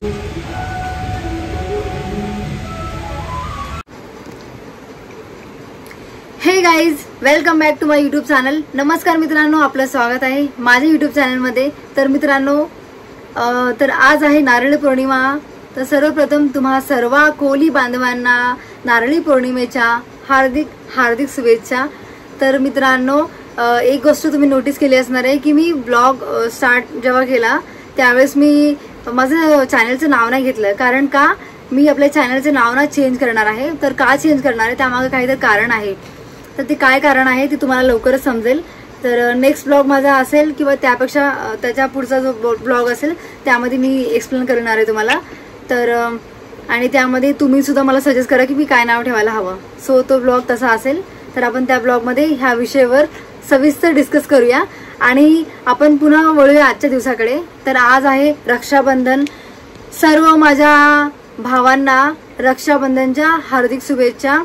हे guys, welcome back to my YouTube channel. नमस्कार मित्रांनो, आपलं स्वागत आहे माझ्या यूट्यूब चॅनलमध्ये. तर मित्रांनो, तर आज आहे नारळी पौर्णिमा. तर सर्वप्रथम तुम्हा सर्व कोली बांधवांना नारळी पौर्णिमेच्या हार्दिक हार्दिक शुभेच्छा. तर मित्रांनो, एक गोष्ट तुम्ही नोटीस केली असणार आहे की मी ब्लॉग स्टार्ट जेव्हा केला त्यावेळेस मी माझं चॅनलचं नाव नाही घेतलं. कारण का मी आपल्या चॅनलचं नाव ना चेंज करणार आहे. तर का चेंज करणार आहे त्यामागे काहीतरी कारण आहे. तर ते काय कारण आहे ते तुम्हाला लवकरच समजेल. तर नेक्स्ट ब्लॉग माझा असेल किंवा त्यापेक्षा त्याच्या पुढचा जो ब्लॉग असेल त्यामध्ये मी एक्सप्लेन करणार आहे तुम्हाला. तर आणि त्यामध्ये तुम्ही सुद्धा मला सजेस्ट करा की मी काय नाव ठेवायला हवं. सो तो ब्लॉग तसा असेल. तर आपण त्या ब्लॉगमध्ये ह्या विषयावर सविस्तर डिस्कस करूया आणि आपण पुन्हा वळूया आजच्या दिवसाकडे. तर आज आहे रक्षाबंधन. सर्व माझ्या भावांना रक्षाबंधनच्या हार्दिक शुभेच्छा.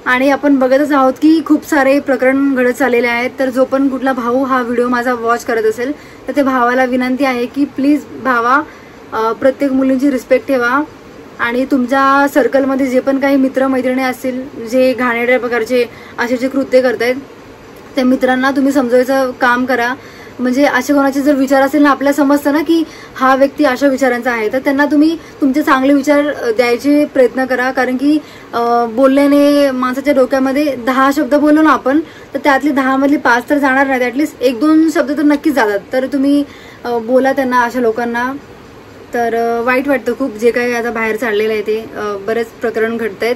आणि आपण बघतच आहोत की खूप सारे प्रकरण घडत चाललेले आहेत. तर जो पण कुठला भाऊ हा व्हिडिओ माझा वॉच करत असेल तर ते भावाला विनंती आहे की प्लीज भावा, प्रत्येक मुलींची रिस्पेक्ट ठेवा. आणि तुमच्या सर्कलमध्ये जे पण काही मित्रमैत्रिणी असतील जे घाणेरड्या प्रकारचे असे जे कृत्य करतायत त्या मित्रांना तुम्ही समजवायचं काम करा. म्हणजे असे कोणाचे जर विचार असेल ना, आपल्याला समजतं ना की हा व्यक्ती अशा विचारांचा आहे, तर त्यांना तुम्ही तुमचे चांगले विचार द्यायचे प्रयत्न करा. कारण की बोलल्याने माणसाच्या डोक्यामध्ये 10 शब्द बोललो ना आपण, तर त्यातले 10 मधले 5 तर जाणार नाही, ॲटलिस्ट 1-2 शब्द तर नक्कीच जातात. तर तुम्ही बोला त्यांना, अशा लोकांना. तर वाईट वाटतं खूप जे काही आता बाहेर चाललेलं आहे ते. बरेच प्रकरण घडत आहेत.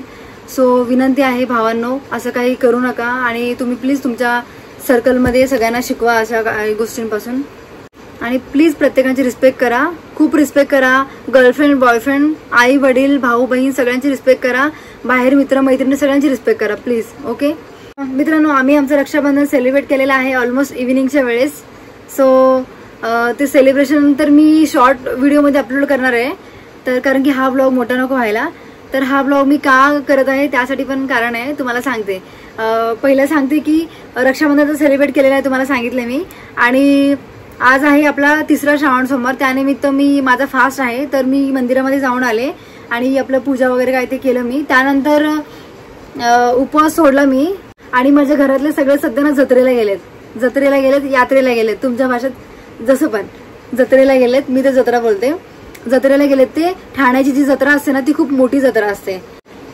सो विनंती आहे भावांनो, असं काही करू नका. आणि तुम्ही प्लीज तुमच्या सर्कलमध्ये सगळ्यांना शिकवा अशा काही गोष्टींपासून. आणि प्लीज प्रत्येकाची रिस्पेक्ट करा, खूप रिस्पेक्ट करा. गर्लफ्रेंड, बॉयफ्रेंड, आई वडील, भाऊ बहीण सगळ्यांची रिस्पेक्ट करा. बाहेर मित्रमैत्रिणी सगळ्यांची रिस्पेक्ट करा प्लीज. ओके मित्रांनो, आम्ही आमचं रक्षाबंधन सेलिब्रेट केलेलं आहे ऑलमोस्ट इव्हिनिंगच्या वेळेस. सो ते सेलिब्रेशन तर मी शॉर्ट व्हिडिओमध्ये अपलोड करणार आहे. तर कारण की हा ब्लॉग मोठा नको व्हायला. तर हा ब्लॉग मी का करत आहे त्यासाठी पण कारण आहे, तुम्हाला सांगते. पहिलं सांगते की रक्षाबंधन सेलिब्रेट केलेलं आहे तुम्हाला सांगितलं मी. आणि आज आहे आपला 3रा श्रावण सोमवार. त्यानिमित्त मी माझा फास्ट आहे. तर मी मंदिरामध्ये जाऊन आले आणि आपलं पूजा वगैरे काय ते केलं मी. त्यानंतर उपवास सोडला मी. आणि माझ्या घरातले सगळे सध्या जत्रेला गेलेत, यात्रेला गेलेत, तुमच्या भाषेत जसं पण जत्रेला गेलेत. मी तर जत्रा बोलते. जत्रेला गेलेत ते. ठाण्याची जी जत्रा असते ना ती खूप मोठी जत्रा असते.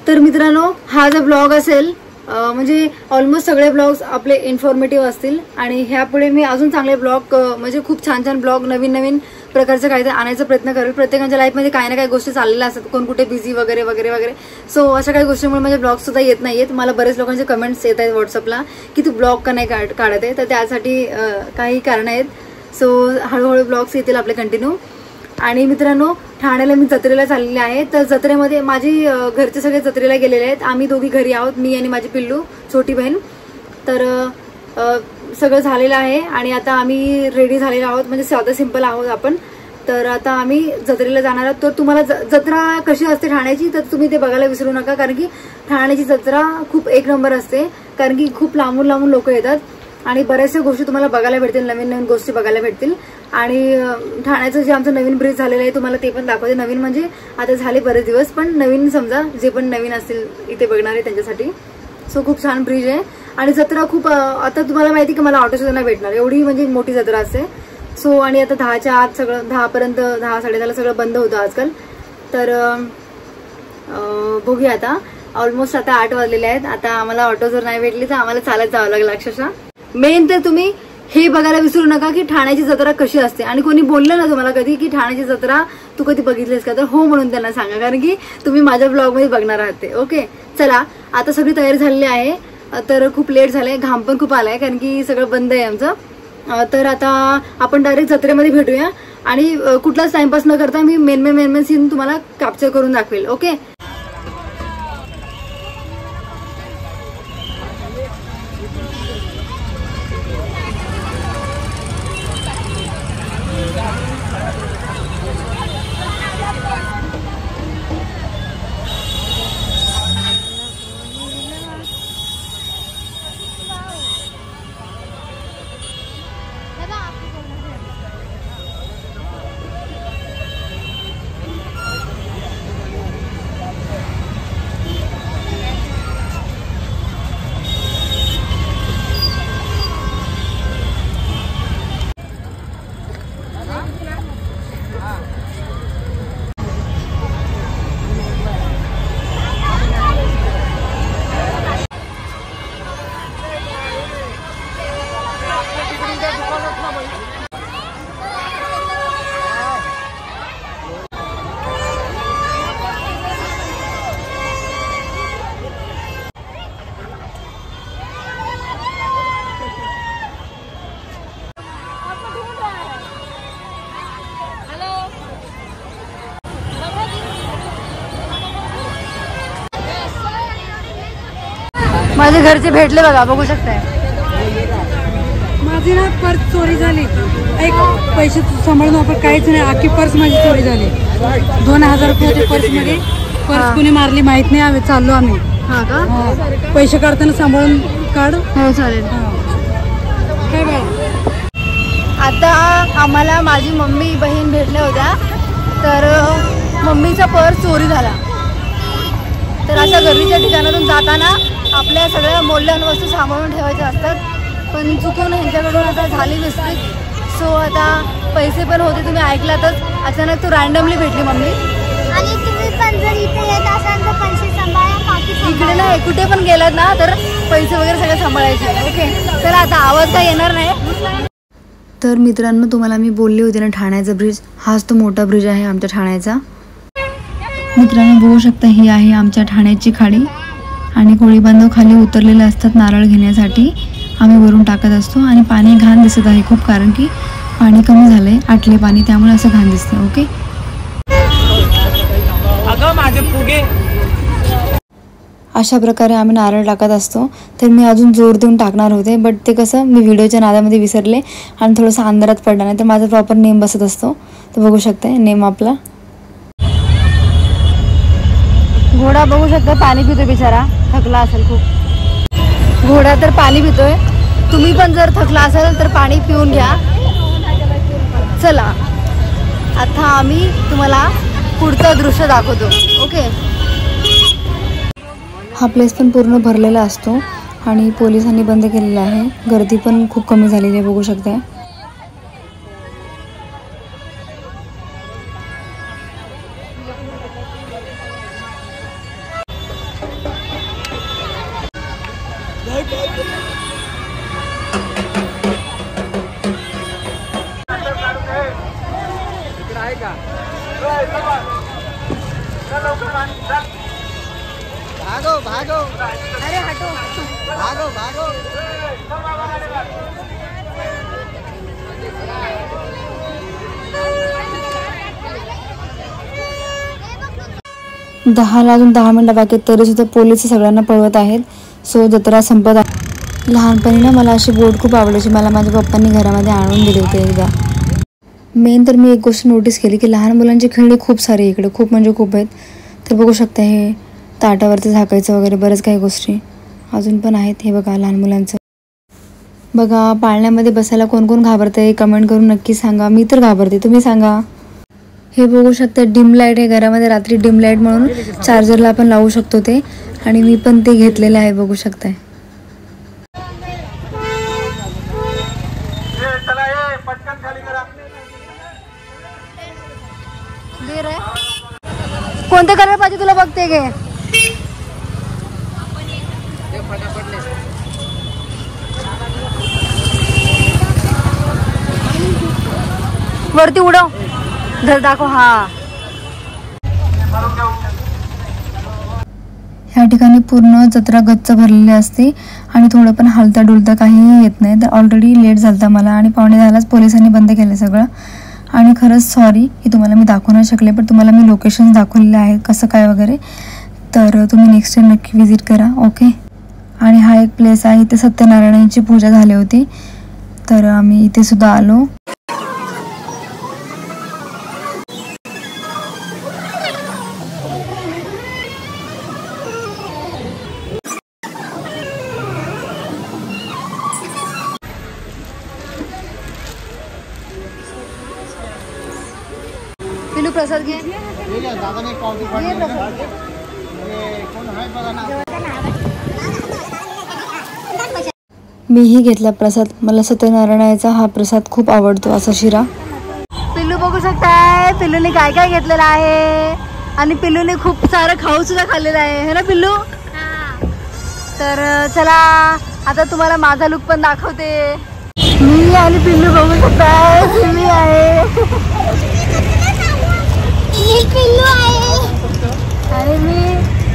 तर मित्रांनो, हा जो ब्लॉग असेल म्हणजे ऑलमोस्ट सगळे ब्लॉग्स आपले इन्फॉर्मेटिव्ह असतील. आणि ह्यापुढे मी अजून चांगले ब्लॉग म्हणजे खूप छान छान ब्लॉग नवीन प्रकारचं काहीतरी आणायचा प्रयत्न करेल. प्रत्येकाच्या लाईफमध्ये काही ना काही गोष्टी चाललेल्या असतात, कोण कुठे बिझी वगैरे वगैरे वगैरे. सो अशा काही गोष्टींमुळे माझे ब्लॉग सुद्धा येत नाहीयेत. मला बरेच लोकांचे कमेंट्स येत आहेत व्हॉट्सअपला की तू ब्लॉग का नाही काढत आहे. तर त्यासाठी काही कारणं आहेत. सो हळूहळू ब्लॉग्स येतील आपले कंटिन्यू. आणि मित्रांनो, ठाण्याला मी जत्रेला चाललेले आहे. तर जत्रेमध्ये माझी घरचे सगळे जत्रेला गेलेले आहेत. आम्ही दोघी घरी आहोत, मी आणि माझी पिल्लू, छोटी बहीण. तर सगळं झालेलं आहे आणि आता आम्ही रेडी झालेलो आहोत. म्हणजे साधं सिंपल आहोत आपण. तर आता आम्ही जत्रेला जाणार आहोत. तर तुम्हाला जत्रा कशी असते ठाण्याची तर तुम्ही ते बघायला विसरू नका. कारण की ठाण्याची जत्रा खूप एक नंबर असते. कारण की खूप लांबून लांबून लोक येतात आणि बऱ्याचशा गोष्टी तुम्हाला बघायला भेटतील, नवीन गोष्टी बघायला भेटतील. आणि ठाण्याचं जे आमचं नवीन ब्रिज झालेलं आहे तुम्हाला ते पण दाखवते. नवीन म्हणजे आता झाले बरेच दिवस, पण नवीन समजा जे पण नवीन असतील इथे बघणारे त्यांच्यासाठी. सो खूप छान ब्रिज आहे. आणि जत्रा खूप आता तुम्हाला माहिती की मला ऑटो सुद्धा नाही भेटणार, एवढी म्हणजे मोठी जत्रा असते. सो आणि आता 10च्या आत सगळं 10 पर्यंत 10-10:30 सगळं बंद होतं आजकाल. तर बघूया आता. ऑलमोस्ट आता 8 वाजलेले आहेत. आता आम्हाला ऑटो जर नाही भेटली तर आम्हाला चालत जावं लागेल अक्षरशः. मेन तर तुम्ही हे बघायला विसरू नका की ठाण्याची जत्रा कशी असते. आणि कोणी बोललं ना तुम्हाला कधी की ठाण्याची जत्रा तू कधी बघितलीस का, तर हो म्हणून त्यांना सांगा. कारण की तुम्ही माझ्या ब्लॉगमध्ये बघणार आहात ते. ओके चला, आता सगळी तयारी झालेली आहे. तर खूप लेट झालंय, घाम पण खूप आलाय कारण की सगळं बंद आहे आमचं. तर आता आपण डायरेक्ट जत्रेमध्ये भेटूया. आणि कुठलाच टाइमपास न करता मी मेन सीन तुम्हाला कॅप्चर करून दाखवेल. ओके माझे घरचे भेटले बघा, बघू शकताय. माझी ना पर्स चोरी झाली. एक पैसे सांभाळून आपण काहीच नाही, आखी पर्स माझी चोरी झाली. 2000 रुपये होते पर्समध्ये. पर्स कुणी मारली माहित नाही. आम्ही चाललो आम्ही. हा का? पैसे काढताना सांभाळून काढ. हो चालेल. काय बाळा, आता आम्हाला माझी मम्मी बहीण भेटल्या होत्या, तर मम्मीचा पर्स चोरी झाला. तर अशा गर्दीच्या ठिकाणातून जाताना आपल्या सगळ्या मौल्यवान वस्तू सांभाळून ठेवायच्या असतात. पण चुकून ह्यांच्याकडून आता झाली मिस्टेक. सो आता पैसे पण होते, तुम्ही ऐकलातच. अचानक तो रँडमली भेटली मम्मी. आणि तुम्ही पण जर इथे येत असाल तर पैसे सांभाळा, बाकी इकडे ना कुठे पण गेलात ना तर पैसे वगैरे सगळं सांभाळायचे. ओके चला, आता आवाज काय येणार नाही. तर मित्रांनो, तुम्हाला मी बोलली होती ना ठाण्याचा ब्रिज, हाच तो मोठा ब्रिज आहे आमच्या ठाण्याचा. मित्रांनो बघू शकता, ही आहे आमच्या ठाण्याची खाडी. आणि कोळी बांधव खाली उतरलेले असतात नारळ घेण्यासाठी. आम्ही वरून टाकत असतो. आणि पाणी घाण दिसत आहे खूप, कारण की पाणी कमी झालंय, आटले पाणी, त्यामुळे असं घाण दिसतं. ओके, माझे फुगे. अशा प्रकारे आम्ही नारळ टाकत असतो. तर मी अजून जोर देऊन टाकणार होते, बट ते कसं मी व्हिडिओच्या नादामध्ये विसरले आणि थोडंसं अंधारात पडला, नाही तर माझा प्रॉपर नेम बसत असतो. तर बघू शकताय नेम आपला. घोडा बघू शकता, पाणी पितोय बिचारा, थकला असेल खूप. घोडा तर पाणी पितोय. तुम्ही पण जर थकला असाल तर पाणी पिऊन घ्या. चला, आता आम्ही तुम्हाला पुढचं दृश्य दाखवतो. ओके, हा प्लेस पण पूर्ण भरलेला असतो आणि पोलिसांनी बंद केलेला आहे. गर्दी पण खूप कमी झालेली आहे, बघू शकताय. भागो भागो, अरे हटो, भागो भागो. अजून 10 मिनिटं बाकी, तरी सुद्धा पोलीस सगळ्यांना पळवत आहेत. सो जत्रा संपत आहे. लहानपणी ना मला अशी बोट खूप आवडायची. मला माझ्या पप्पांनी घरामध्ये आणून दिले होते एकदा. मेन तर मी एक गोष्ट नोटीस केली की लहान मुलांची खेळणी खूप सारी इकडे, खूप म्हणजे खूप आहेत. तर बघू शकता, हे ताटावरती झाकायचं वगैरे बरंच काही गोष्टी अजून पण आहेत. हे बघा लहान मुलांचं. बघा, पाळण्यामध्ये बसायला कोण कोण घाबरते कमेंट करून नक्की सांगा. मी तर घाबरते, तुम्ही सांगा. हे बघू शकता, डिम लाईट आहे घरामध्ये. रात्री डिम लाईट म्हणून चार्जरला आपण लावू शकतो ते, आणि मी पण ते घेतलेलं आहे, बघू शकताय. कोणते कलर पाहिजे तुला, बघते घे. वरती उडव, धर दाखव. हा, ह्या ठिकाणी पूर्ण जत्रा गच्च भरलेली असते आणि थोडं पण हलता डुलता काहीही येत नाही. तर ऑलरेडी लेट झालता मला आणि 9:45 पोलिसांनी बंद केलं सगळं. आणि खरंच सॉरी की तुम्हाला मी दाखवू नाही शकले, पण तुम्हाला मी लोकेशन दाखवलेलं आहे कसं काय वगैरे. तर तुम्ही नेक्स्ट टाइम नक्की विजिट करा. ओके, आणि हा एक प्लेस आहे, इथे सत्यनारायणाची पूजा झाली होती, तर आम्ही इथे सुद्धा आलो. पिलू प्रसाद घे. मीही घेतला प्रसाद. मला सत्यनारायणाचा हा प्रसाद खूप आवडतो, असा शिरा. पिल्लू बघू शकताय, पिल्लूने काय काय घेतलेलं आहे. आणि पिल्लूने खूप सारं खाऊ सुद्धा खाल्लेलं आहे, है ना पिल्लू. तर चला, आता तुम्हाला माझा लुक पण दाखवते. मी आणि पिल्लू बघू शकताय, पिल्लू आहे, मी पिल्लू आहे आणि मी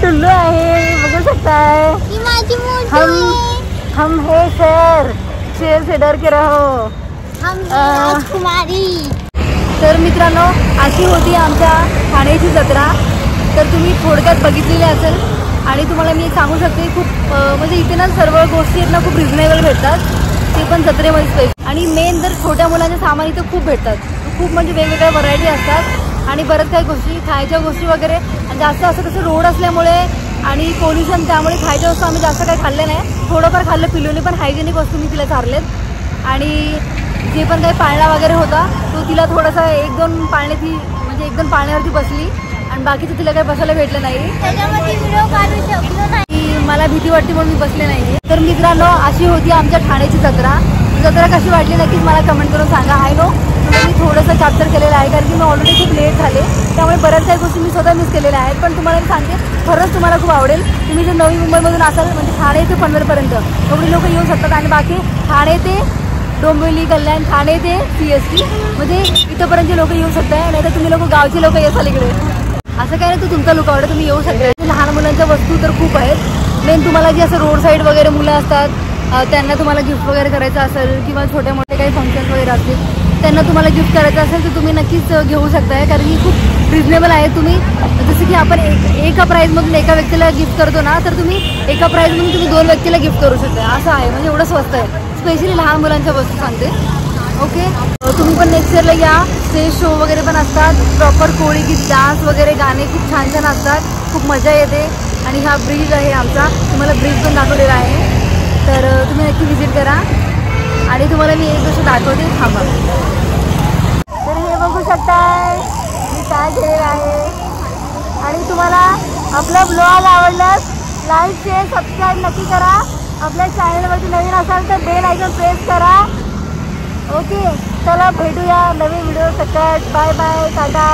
टुल्लू आहे, बघू शकताय. ही माझी मोठी आहे. हम है शेर से डर के रहो. हम राजकुमारी. तर मित्रांनो, अशी होती आमच्या ठाण्याची जत्रा. तर तुम्ही थोडक्यात बघितलेली असेल. आणि तुम्हाला मी सांगू शकते खूप म्हणजे इथे ना सर्व गोष्टी आहेत ना खूप रिजनेबल भेटतात, ते पण जत्रेमध्ये स्पेशल. आणि मेन तर छोट्या मुलांचे सामान इथं खूप भेटतात, खूप म्हणजे वेगवेगळ्या व्हरायटी असतात आणि बरंच काही गोष्टी खायच्या गोष्टी वगैरे. आणि जास्त असं तसं रोड असल्यामुळे आणि पोल्युशन त्यामुळे खायच्या वस्तू आम्ही जास्त काही खाल्ले नाही, थोडंफार खाल्लं. पिलूने पण हायजेनिक वस्तू मी तिला चारलेत आणि जे पण काही पाळणा वगैरे होता तो तिला थोडासा 1-2 पाळणे ती म्हणजे 1-2 पाळण्यावरती बसली आणि बाकीचं तिला काही बसायला भेटलं नाही. त्याच्यामध्ये व्हिडिओ काढू शकलो नाही, मला भीती वाटते म्हणून मी बसले नाही. तर मित्रांनो अशी होती आमच्या ठाण्याची जत्रा. जत्रा कशी वाटली नक्कीच मला कमेंट करून सांगा. आय नो मी थोडंसं कॅप्चर केलेलं आहे कारण की मी ऑलरेडी खूप लेट झाले, त्यामुळे बऱ्याच काही गोष्टी मी स्वतः मिस केलेल्या आहेत. पण तुम्हाला मी सांगते खरंच तुम्हाला खूप आवडेल. तुम्ही जर नवी मुंबईमधून असाल म्हणजे ठाणे ते पनवेलपर्यंत एवढी लोक येऊ शकतात आणि बाकी ठाणे ते डोंबिवली, कल्याण, ठाणे ते CST म्हणजे इथंपर्यंत लोक येऊ शकताय. नाही तर तुम्ही लोक गावचे लोक येसाल इकडे, असं काय नाही. तो तुमचा लुक आवडेल, तुम्ही येऊ शकता. लहान मुलांच्या वस्तू तर खूप आहेत. मेन तुम्हाला जे असं रोड साईड वगैरे मुलं असतात त्यांना तुम्हाला गिफ्ट वगैरे करायचं असेल किंवा छोटे मोठे काही फंक्शन्स वगैरे असतील त्यांना तुम्हाला गिफ्ट करायचं असेल तर तुम्ही नक्कीच घेऊ शकताय कारण की खूप रिजनेबल आहे. तुम्ही जसं की आपण एका प्राईजमधून एका व्यक्तीला गिफ्ट करतो ना, तर तुम्ही एका प्राईजमधून तुम्ही 2 व्यक्तीला गिफ्ट करू शकता. असं आहे म्हणजे एवढं स्वस्त आहे. स्पेशली लहान मुलांच्या वस्तू सांगते. ओके, तुम्ही पण नेक्स्ट इयरला या. स्टेज शो वगैरे पण असतात, प्रॉपर कोळी गीत, डान्स वगैरे, गाणे खूप छान छान असतात, खूप मजा येते. आणि हा ब्रिज आहे आमचा, तुम्हाला ब्रिज पण दाखवलेला आहे, तर तुम्ही नक्की व्हिजिट करा. आणि तुम्हाला मी एक गोष्ट दाखवते, थांबा. तर हे बघू शकताय मी काय केलेलं आहे. आणि तुम्हाला आपला ब्लॉग आवडल्यास लाईक, शेअर, सबस्क्राईब नक्की करा. आपल्या चॅनलवरती नवीन असाल तर बेल आयकॉन प्रेस करा. ओके, चला भेटूया नवीन व्हिडिओ सकट. Bye bye, Tata.